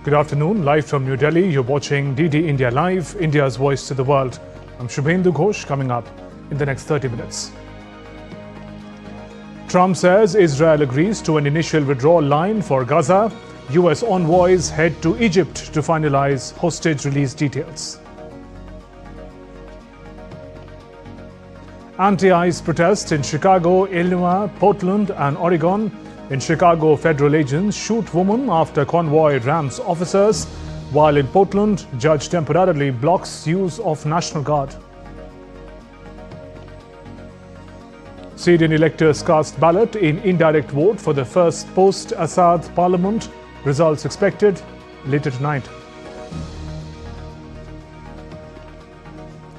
Good afternoon. Live from New Delhi, you're watching DD India Live, India's voice to the world. I'm Shubhendu Ghosh. Coming up in the next 30 minutes. Trump says Israel agrees to an initial withdrawal line for Gaza. US envoys head to Egypt to finalize hostage release details. Anti-ICE protests in Chicago, Illinois, Portland and Oregon. In Chicago, federal agents shoot woman after convoy rams officers, while in Portland, judge temporarily blocks use of National Guard. Syrian electors cast ballot in indirect vote for the first post-Assad parliament. Results expected later tonight.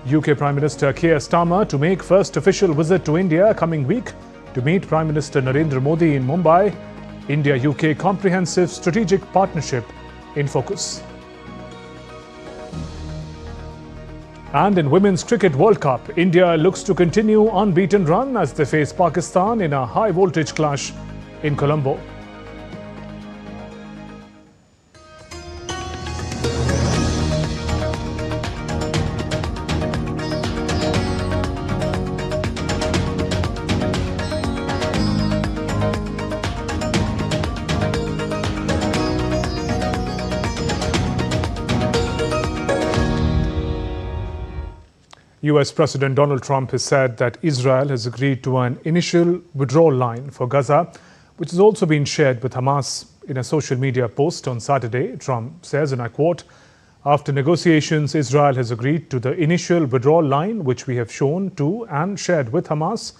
UK Prime Minister Keir Starmer to make first official visit to India coming week to meet Prime Minister Narendra Modi in Mumbai. India-UK comprehensive strategic partnership in focus. And in Women's Cricket World Cup, India looks to continue unbeaten run as they face Pakistan in a high-voltage clash in Colombo. US President Donald Trump has said that Israel has agreed to an initial withdrawal line for Gaza, which has also been shared with Hamas. In a social media post on Saturday, Trump says, and I quote, "After negotiations, Israel has agreed to the initial withdrawal line, which we have shown to and shared with Hamas.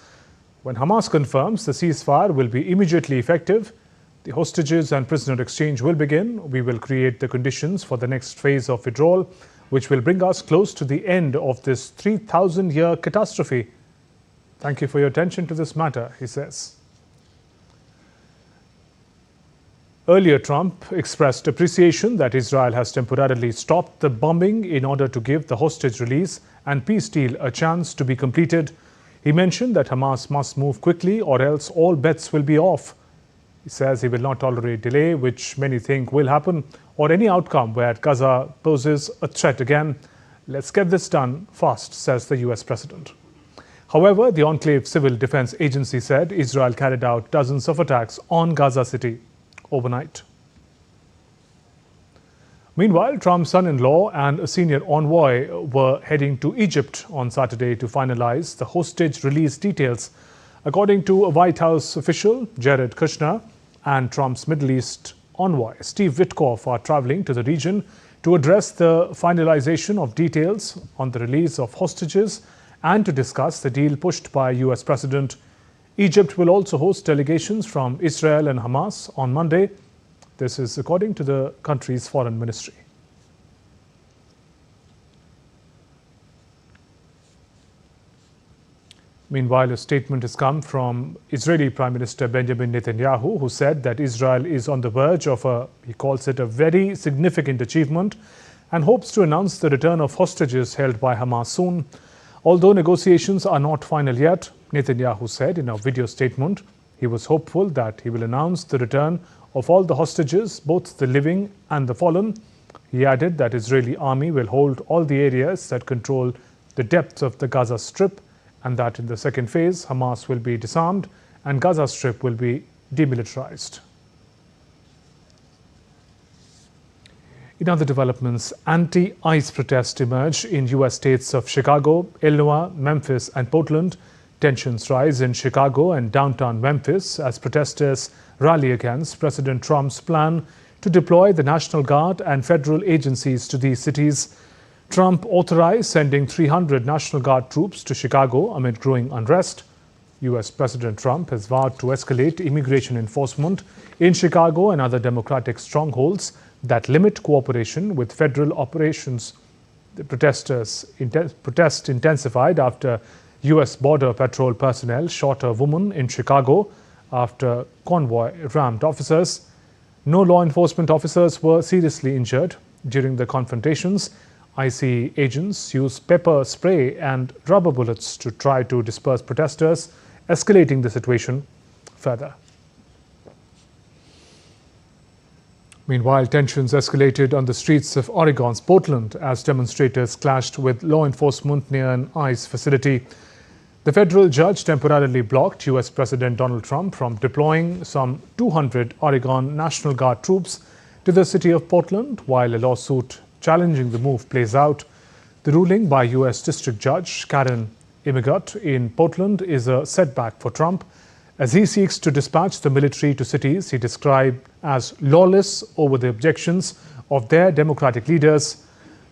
When Hamas confirms the ceasefire will be immediately effective, the hostages and prisoner exchange will begin. We will create the conditions for the next phase of withdrawal, which will bring us close to the end of this 3,000-year catastrophe. Thank you for your attention to this matter," he says. Earlier, Trump expressed appreciation that Israel has temporarily stopped the bombing in order to give the hostage release and peace deal a chance to be completed. He mentioned that Hamas must move quickly or else all bets will be off. He says he will not tolerate delay, which many think will happen, or any outcome where Gaza poses a threat again. Let's get this done fast, says the US president. However, the Enclave Civil Defense Agency said Israel carried out dozens of attacks on Gaza City overnight. Meanwhile, Trump's son-in-law and a senior envoy were heading to Egypt on Saturday to finalize the hostage release details. According to a White House official, Jared Kushner, and Trump's Middle East envoy, Steve Witkoff, are traveling to the region to address the finalization of details on the release of hostages and to discuss the deal pushed by US President. Egypt will also host delegations from Israel and Hamas on Monday. This is according to the country's foreign ministry. Meanwhile, a statement has come from Israeli Prime Minister Benjamin Netanyahu, who said that Israel is on the verge of he calls it a very significant achievement, and hopes to announce the return of hostages held by Hamas soon. Although negotiations are not final yet, Netanyahu said in a video statement he was hopeful that he will announce the return of all the hostages, both the living and the fallen. He added that Israeli army will hold all the areas that control the depth of the Gaza Strip, and that in the second phase, Hamas will be disarmed and Gaza Strip will be demilitarized. In other developments, anti-ICE protests emerge in US states of Chicago, Illinois, Memphis and Portland. Tensions rise in Chicago and downtown Memphis as protesters rally against President Trump's plan to deploy the National Guard and federal agencies to these cities. Trump authorized sending 300 National Guard troops to Chicago amid growing unrest. US President Trump has vowed to escalate immigration enforcement in Chicago and other Democratic strongholds that limit cooperation with federal operations. The protest intensified after US Border Patrol personnel shot a woman in Chicago after convoy rammed officers. No law enforcement officers were seriously injured during the confrontations. ICE agents used pepper spray and rubber bullets to try to disperse protesters, escalating the situation further. Meanwhile, tensions escalated on the streets of Oregon's Portland as demonstrators clashed with law enforcement near an ICE facility. The federal judge temporarily blocked U.S. President Donald Trump from deploying some 200 Oregon National Guard troops to the city of Portland while a lawsuit challenging the move plays out. The ruling by U.S. District Judge Karen Immigut in Portland is a setback for Trump as he seeks to dispatch the military to cities he described as lawless over the objections of their Democratic leaders.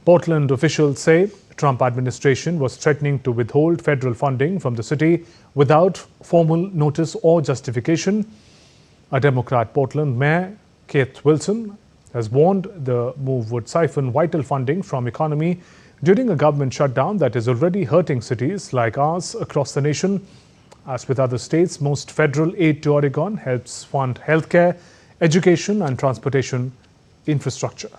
Portland officials say Trump administration was threatening to withhold federal funding from the city without formal notice or justification. A Democrat Portland Mayor, Keith Wilson, has warned the move would siphon vital funding from economy during a government shutdown that is already hurting cities like ours across the nation. As with other states, most federal aid to Oregon helps fund healthcare, education and transportation infrastructure.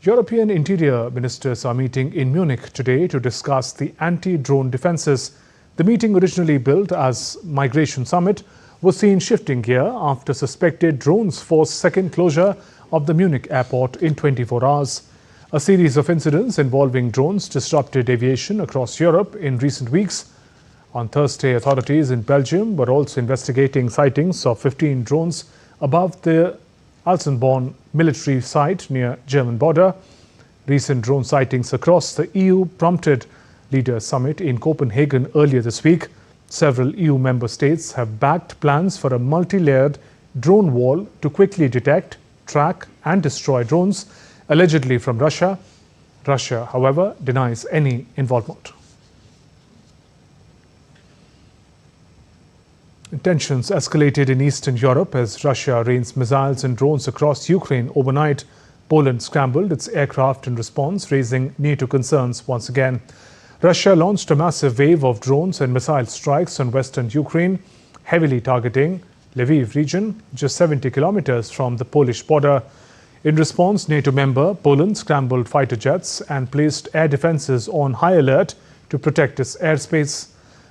European interior ministers are meeting in Munich today to discuss the anti-drone defences. The meeting, originally billed as Migration Summit, was seen shifting gear after suspected drones forced second closure of the Munich airport in 24 hours. A series of incidents involving drones disrupted aviation across Europe in recent weeks. On Thursday, authorities in Belgium were also investigating sightings of 15 drones above the Alsenborn military site near German border. Recent drone sightings across the EU prompted Leaders' Summit in Copenhagen earlier this week. Several EU member states have backed plans for a multi-layered drone wall to quickly detect, track and destroy drones allegedly from Russia. Russia, however, denies any involvement. Tensions escalated in Eastern Europe as Russia rains missiles and drones across Ukraine overnight. Poland scrambled its aircraft in response, raising NATO concerns once again. Russia launched a massive wave of drones and missile strikes on western Ukraine, heavily targeting Lviv region, just 70 kilometers from the Polish border. In response, NATO member Poland scrambled fighter jets and placed air defenses on high alert to protect its airspace.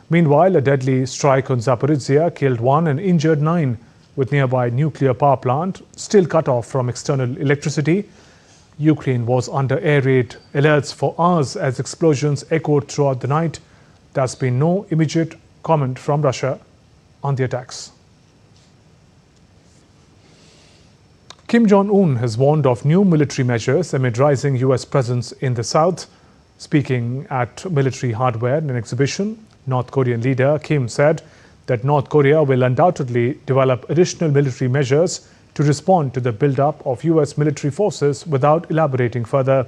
Meanwhile, a deadly strike on Zaporizhia killed 1 and injured 9, with nearby nuclear power plant still cut off from external electricity. Ukraine was under air raid alerts for hours as explosions echoed throughout the night. There's been no immediate comment from Russia on the attacks. Kim Jong-un has warned of new military measures amid rising US presence in the south. Speaking at military hardware in an exhibition, North Korean leader Kim said that North Korea will undoubtedly develop additional military measures to respond to the build-up of US military forces without elaborating further.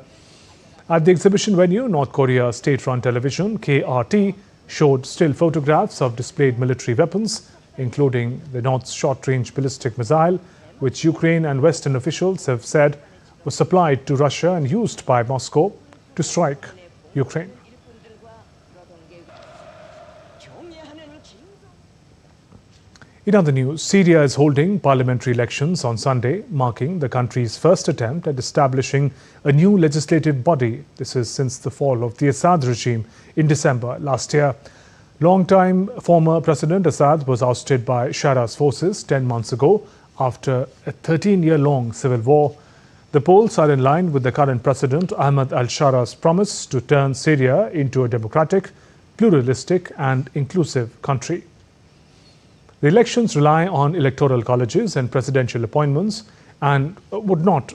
At the exhibition venue, North Korea state-run television KRT showed still photographs of displayed military weapons, including the North's short-range ballistic missile, which Ukraine and Western officials have said was supplied to Russia and used by Moscow to strike Ukraine. In other news, Syria is holding parliamentary elections on Sunday, marking the country's first attempt at establishing a new legislative body. This is since the fall of the Assad regime in December last year. Long-time former President Assad was ousted by Shara's forces 10 months ago after a 13-year-long civil war. The polls are in line with the current President Ahmed al-Shara's promise to turn Syria into a democratic, pluralistic and inclusive country. The elections rely on electoral colleges and presidential appointments and would not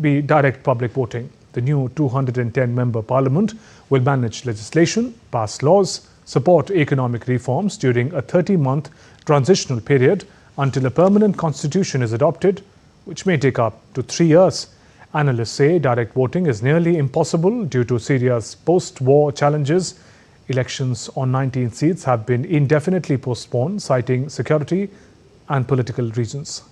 be direct public voting. The new 210-member parliament will manage legislation, pass laws, support economic reforms during a 30-month transitional period until a permanent constitution is adopted, which may take up to 3 years. Analysts say direct voting is nearly impossible due to Syria's post-war challenges. Elections on 19 seats have been indefinitely postponed, citing security and political reasons.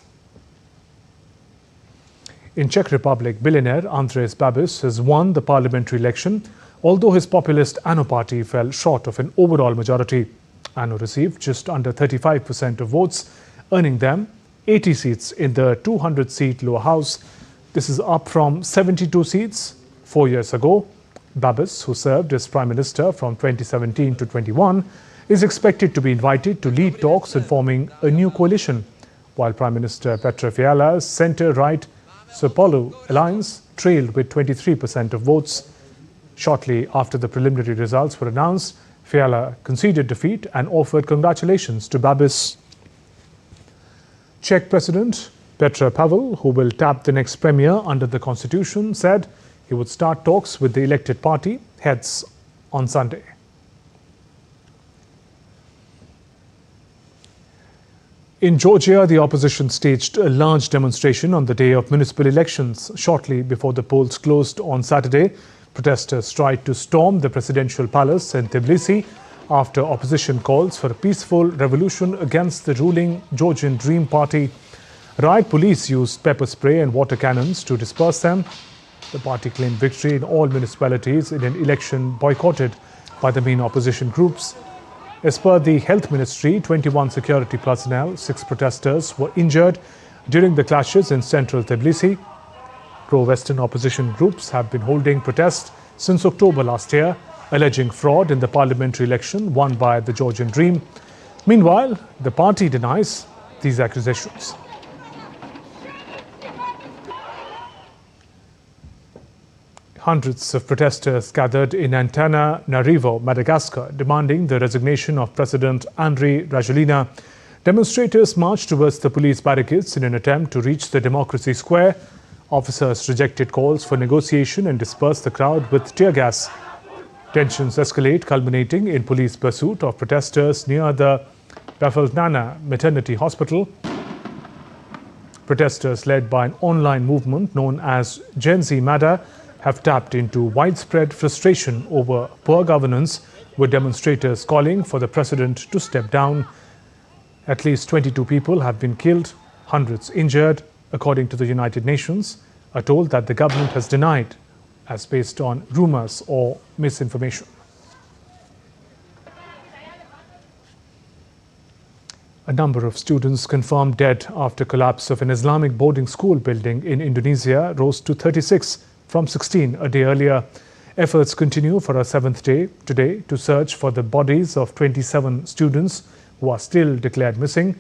In Czech Republic, billionaire Andres Babis has won the parliamentary election, although his populist ANO party fell short of an overall majority. ANO received just under 35% of votes, earning them 80 seats in the 200-seat lower house. This is up from 72 seats 4 years ago. Babis, who served as Prime Minister from 2017 to 21, is expected to be invited to lead talks in forming a new coalition while Prime Minister Petra Fiala's centre-right Sapolu alliance trailed with 23% of votes. Shortly after the preliminary results were announced, Fiala conceded defeat and offered congratulations to Babis. Czech President Petr Pavel, who will tap the next premier under the constitution, said he would start talks with the elected party heads on Sunday. In Georgia, the opposition staged a large demonstration on the day of municipal elections. Shortly before the polls closed on Saturday, protesters tried to storm the presidential palace in Tbilisi after opposition calls for a peaceful revolution against the ruling Georgian Dream Party. Riot police used pepper spray and water cannons to disperse them. The party claimed victory in all municipalities in an election boycotted by the main opposition groups. As per the Health Ministry, 21 security personnel, 6 protesters were injured during the clashes in central Tbilisi. Pro-Western opposition groups have been holding protests since October last year, alleging fraud in the parliamentary election won by the Georgian Dream. Meanwhile, the party denies these accusations. Hundreds of protesters gathered in Antananarivo, Madagascar, demanding the resignation of President Andry Rajoelina. Demonstrators marched towards the police barricades in an attempt to reach the Democracy Square. Officers rejected calls for negotiation and dispersed the crowd with tear gas. Tensions escalate, culminating in police pursuit of protesters near the Bafalnana Maternity Hospital. Protesters led by an online movement known as Gen Z Mada have tapped into widespread frustration over poor governance, with demonstrators calling for the president to step down. At least 22 people have been killed, hundreds injured, according to the United Nations, are told that the government has denied as based on rumors or misinformation. A number of students confirmed dead after collapse of an Islamic boarding school building in Indonesia rose to 36 from 16 a day earlier. Efforts continue for a 7th day today to search for the bodies of 27 students who are still declared missing,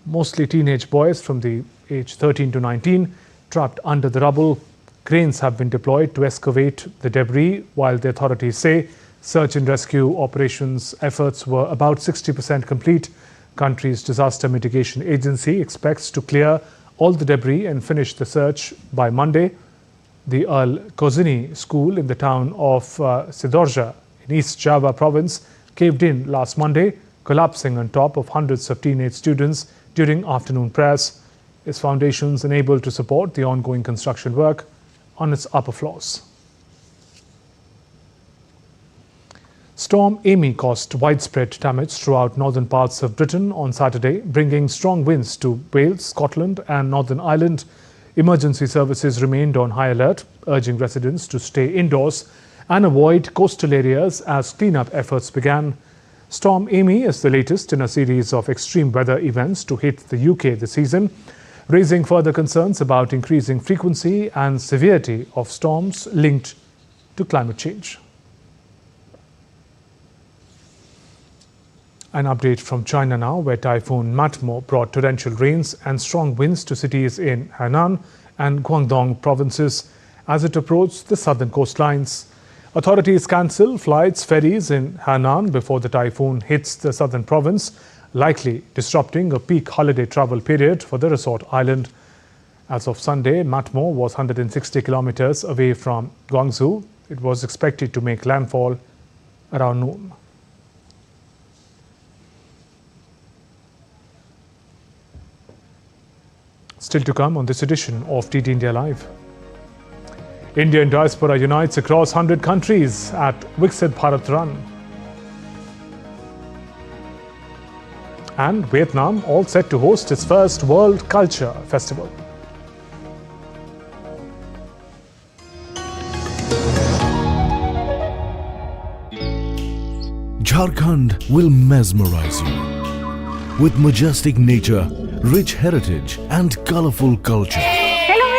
mostly teenage boys from the age 13 to 19, trapped under the rubble. Cranes have been deployed to excavate the debris, while the authorities say search and rescue operations efforts were about 60% complete. Country's disaster mitigation agency expects to clear all the debris and finish the search by Monday. The Al Kozini school in the town of Sidoarjo in East Java province caved in last Monday, collapsing on top of hundreds of teenage students during afternoon prayers. Its foundations unable to support the ongoing construction work on its upper floors. Storm Amy caused widespread damage throughout northern parts of Britain on Saturday, bringing strong winds to Wales, Scotland and Northern Ireland. Emergency services remained on high alert, urging residents to stay indoors and avoid coastal areas as cleanup efforts began. Storm Amy is the latest in a series of extreme weather events to hit the UK this season, raising further concerns about increasing frequency and severity of storms linked to climate change. An update from China now, where Typhoon Matmo brought torrential rains and strong winds to cities in Henan and Guangdong provinces as it approached the southern coastlines. Authorities cancelled flights, ferries in Henan before the typhoon hits the southern province, likely disrupting a peak holiday travel period for the resort island. As of Sunday, Matmo was 160 kilometers away from Guangzhou. It was expected to make landfall around noon. Still to come on this edition of DD India Live. Indian diaspora unites across 100 countries at Viksit Bharat Run. And Vietnam all set to host its first World Culture Festival. Jharkhand will mesmerize you with majestic nature, rich heritage and colorful culture. Hello.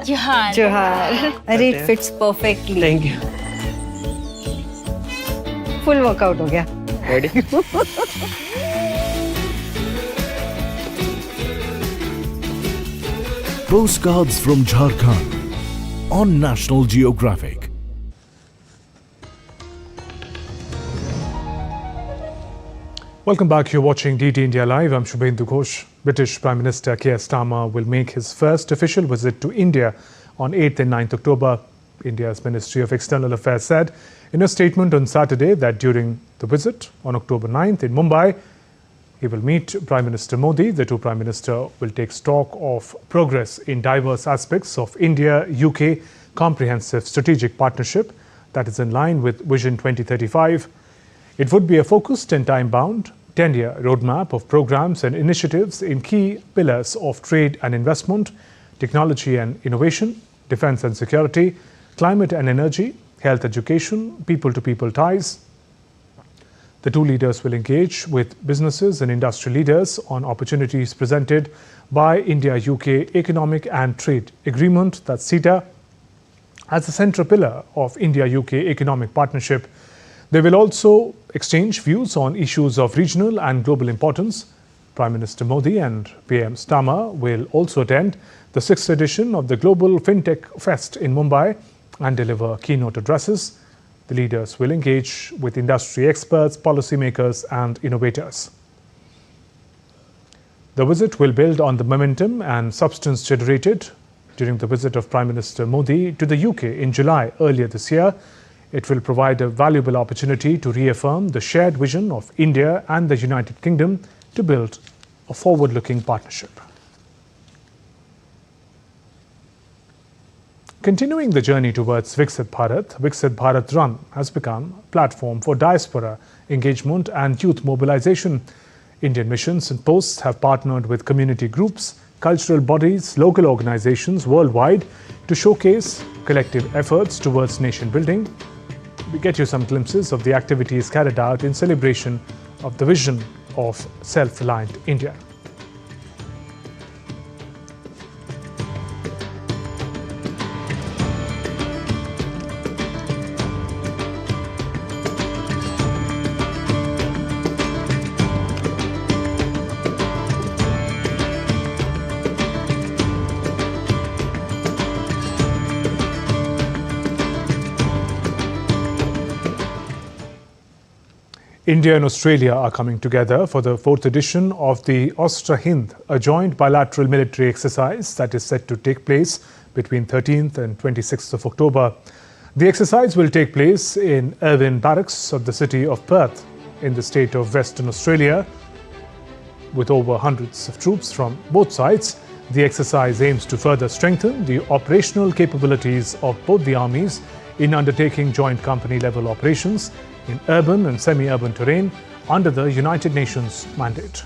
Johar. अरे it fits perfectly. Thank you. Full workout हो गया. Ready? Postcards from Jharkhand on National Geographic. Welcome back. You're watching DT India Live. I'm Shubhendu Ghosh. British Prime Minister Keir Starmer will make his first official visit to India on 8th and 9th October. India's Ministry of External Affairs said in a statement on Saturday that during the visit on October 9th in Mumbai, he will meet Prime Minister Modi. The two Prime Ministers will take stock of progress in diverse aspects of India-UK comprehensive strategic partnership that is in line with Vision 2035. It would be a focused and time-bound 10-year roadmap of programs and initiatives in key pillars of trade and investment, technology and innovation, defense and security, climate and energy, health education, people-to-people ties. The two leaders will engage with businesses and industry leaders on opportunities presented by India-UK Economic and Trade Agreement, that's CETA, as a central pillar of India-UK economic partnership. They will also exchange views on issues of regional and global importance. Prime Minister Modi and PM Starmer will also attend the 6th edition of the Global FinTech Fest in Mumbai and deliver keynote addresses. The leaders will engage with industry experts, policymakers and innovators. The visit will build on the momentum and substance generated during the visit of Prime Minister Modi to the UK in July earlier this year. It will provide a valuable opportunity to reaffirm the shared vision of India and the United Kingdom to build a forward-looking partnership. Continuing the journey towards Viksit Bharat Run has become a platform for diaspora engagement and youth mobilization. Indian missions and posts have partnered with community groups, cultural bodies, local organizations worldwide to showcase collective efforts towards nation building. We get you some glimpses of the activities carried out in celebration of the vision of self-reliant India. India and Australia are coming together for the 4th edition of the Austra Hind, a joint bilateral military exercise that is set to take place between 13th and 26th of October. The exercise will take place in Irvine Barracks of the city of Perth in the state of Western Australia. With over hundreds of troops from both sides, the exercise aims to further strengthen the operational capabilities of both the armies in undertaking joint company-level operations in urban and semi-urban terrain under the United Nations mandate.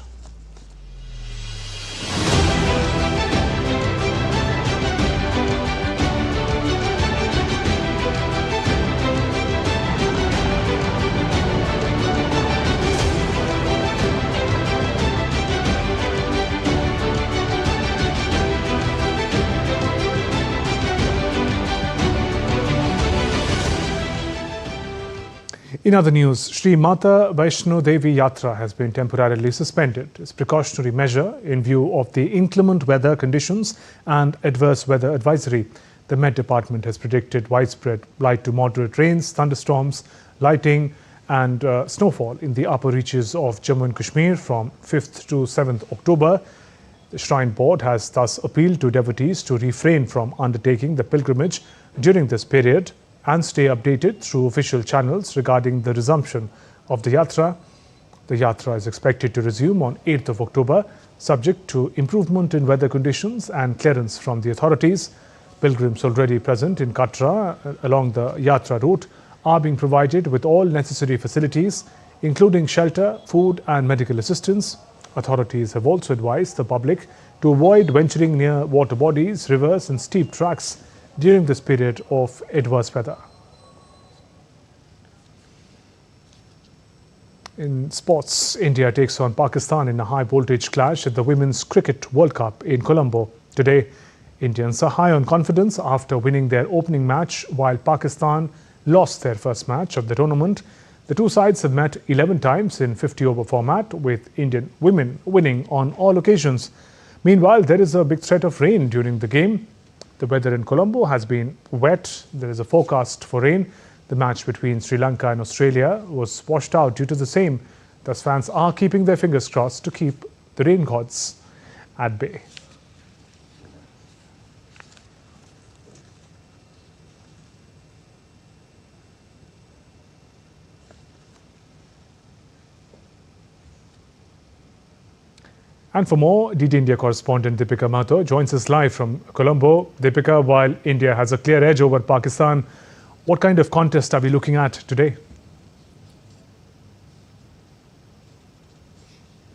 In other news, Shri Mata Vaishno Devi Yatra has been temporarily suspended as precautionary measure in view of the inclement weather conditions and adverse weather advisory. The Met Department has predicted widespread light to moderate rains, thunderstorms, lightning and snowfall in the upper reaches of Jammu and Kashmir from 5th to 7th October. The Shrine Board has thus appealed to devotees to refrain from undertaking the pilgrimage during this period and stay updated through official channels regarding the resumption of the Yatra. The Yatra is expected to resume on 8th of October, subject to improvement in weather conditions and clearance from the authorities. Pilgrims already present in Katra along the Yatra route are being provided with all necessary facilities, including shelter, food and medical assistance. Authorities have also advised the public to avoid venturing near water bodies, rivers and steep tracks during this period of adverse weather. In sports, India takes on Pakistan in a high-voltage clash at the Women's Cricket World Cup in Colombo. Today, Indians are high on confidence after winning their opening match, while Pakistan lost their first match of the tournament. The two sides have met 11 times in 50-over format, with Indian women winning on all occasions. Meanwhile, there is a big threat of rain during the game. The weather in Colombo has been wet. There is a forecast for rain. The match between Sri Lanka and Australia was washed out due to the same. Thus, fans are keeping their fingers crossed to keep the rain gods at bay. And for more, DD India correspondent Deepika Mato joins us live from Colombo. Deepika, while India has a clear edge over Pakistan, what kind of contest are we looking at today?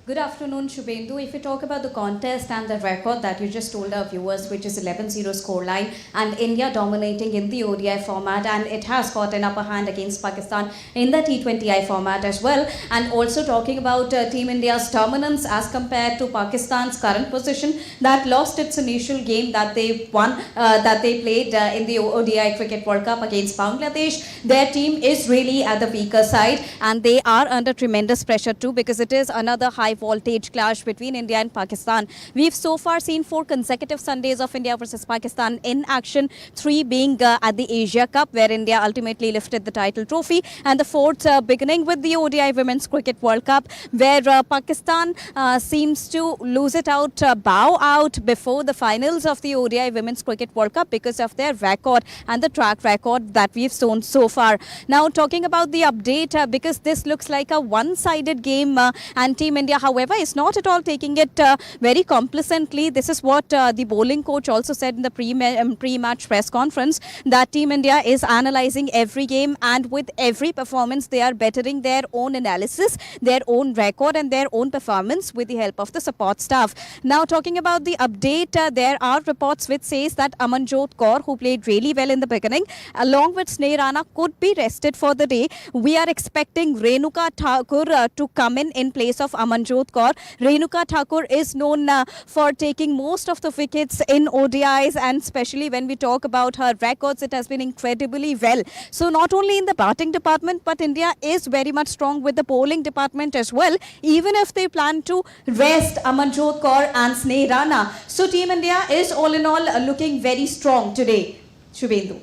Good afternoon, Shubhendu. If we talk about the contest and the record that you just told our viewers, which is 11-0 scoreline, and India dominating in the ODI format, and it has got an upper hand against Pakistan in the T20I format as well. And also talking about Team India's dominance as compared to Pakistan's current position that lost its initial game that they won, that they played in the ODI Cricket World Cup against Bangladesh. Their team is really at the weaker side, and they are under tremendous pressure too, because it is another high voltage clash between India and Pakistan. We've so far seen 4 consecutive Sundays of India versus Pakistan in action, 3 being at the Asia Cup, where India ultimately lifted the title trophy, and the 4th beginning with the ODI Women's Cricket World Cup, where Pakistan seems to lose it out, bow out before the finals of the ODI Women's Cricket World Cup because of their record and the track record that we've shown so far. Now, talking about the update, because this looks like a one-sided game, and Team India, however, is not at all taking it very complacently. This is what the bowling coach also said in the pre-match press conference, that Team India is analysing every game, and with every performance they are bettering their own analysis, their own record and their own performance with the help of the support staff. Now, talking about the update, there are reports which says that Amanjot Kaur, who played really well in the beginning, along with Sneh Rana, could be rested for the day. We are expecting Renuka Thakur to come in place of Amanjot Kaur. Renuka Thakur is known for taking most of the wickets in ODIs, and especially when we talk about her records, it has been incredibly well. So not only in the batting department, but India is very much strong with the bowling department as well, even if they plan to rest Amanjot Kaur and Sneh Rana. So Team India is all in all looking very strong today. Shubhendu.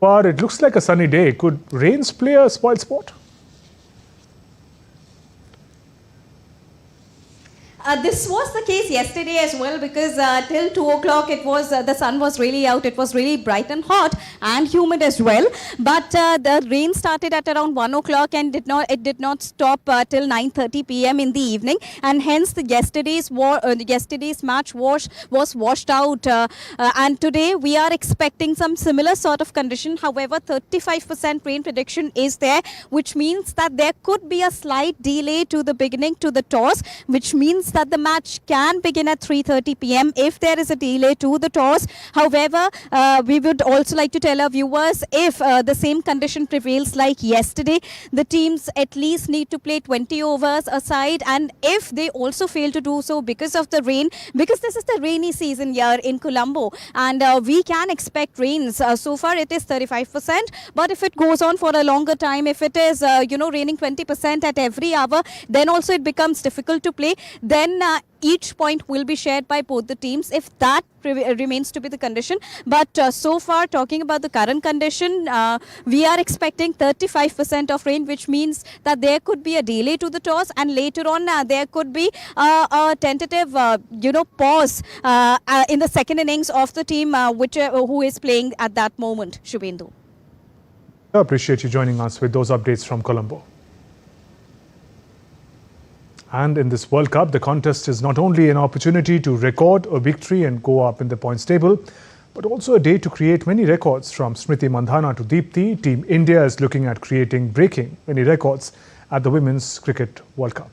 But it looks like a sunny day. Could rains play a spoil sport? This was the case yesterday as well, because till 2 o'clock it was the sun was really out. It was really bright and hot and humid as well. But the rain started at around 1 o'clock and did not stop till 9:30 p.m. in the evening, and hence the yesterday's match was washed out. And today we are expecting some similar sort of condition. However, 35% rain prediction is there, which means that there could be a slight delay to the beginning to the toss, which means that the match can begin at 3:30 p.m. if there is a delay to the toss. However, we would also like to tell our viewers, if the same condition prevails like yesterday, the teams at least need to play 20 overs aside, and if they also fail to do so because of the rain, because this is the rainy season here in Colombo, and we can expect rains. So far it is 35%, but if it goes on for a longer time, if it is raining 20% at every hour, then also it becomes difficult to play. Then each point will be shared by both the teams if that remains to be the condition. But so far, talking about the current condition, we are expecting 35% of rain, which means that there could be a delay to the toss, and later on there could be a tentative pause in the second innings of the team who is playing at that moment. Shubhendu. I appreciate you joining us with those updates from Colombo. And in this World Cup, the contest is not only an opportunity to record a victory and go up in the points table, but also a day to create many records. From Smriti Mandhana to Deepthi, Team India is looking at breaking many records at the Women's Cricket World Cup.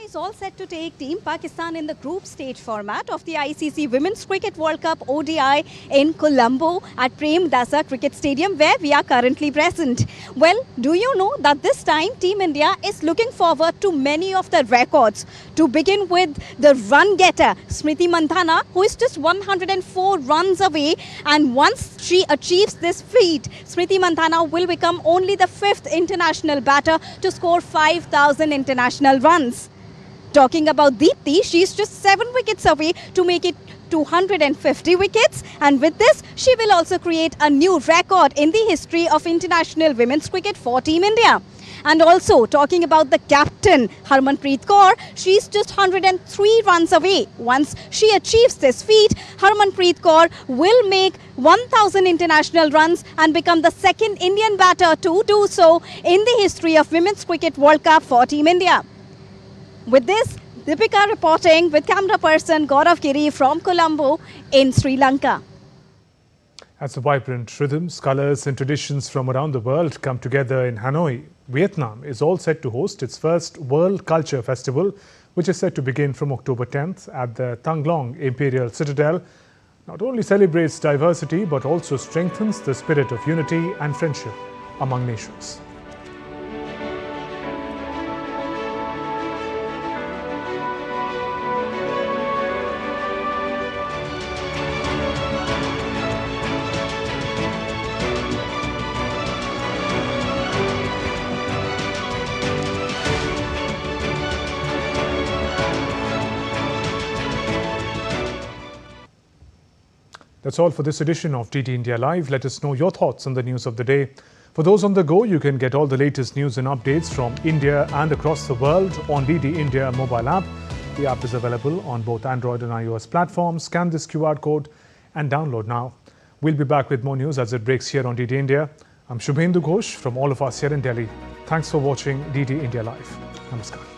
Is all set to take Team Pakistan in the group stage format of the ICC Women's Cricket World Cup ODI in Colombo at PM Keir Cricket Stadium, where we are currently present. Well, do you know that this time Team India is looking forward to many of the records. To begin with, the run getter Smriti Mandhana, who is just 104 runs away, and once she achieves this feat, Smriti Mandhana will become only the 5th international batter to score 5,000 international runs. Talking about Deepthi, she's just 7 wickets away to make it 250 wickets, and with this she will also create a new record in the history of international women's cricket for Team India. And also talking about the captain Harmanpreet Kaur, she's just 103 runs away. Once she achieves this feat, Harmanpreet Kaur will make 1000 international runs and become the second Indian batter to do so in the history of Women's Cricket World Cup for Team India. With this, Deepika reporting with camera person Gaurav Giri from Colombo in Sri Lanka. As the vibrant rhythms, colours and traditions from around the world come together in Hanoi, Vietnam is all set to host its first World Culture Festival, which is set to begin from October 10th at the Thang Long Imperial Citadel. Not only celebrates diversity but also strengthens the spirit of unity and friendship among nations. That's all for this edition of DD India Live. Let us know your thoughts on the news of the day. For those on the go, you can get all the latest news and updates from India and across the world on DD India mobile app. The app is available on both Android and iOS platforms. Scan this QR code and download now. We'll be back with more news as it breaks here on DD India. I'm Shubhendu Ghosh from all of us here in Delhi. Thanks for watching DD India Live. Namaskar.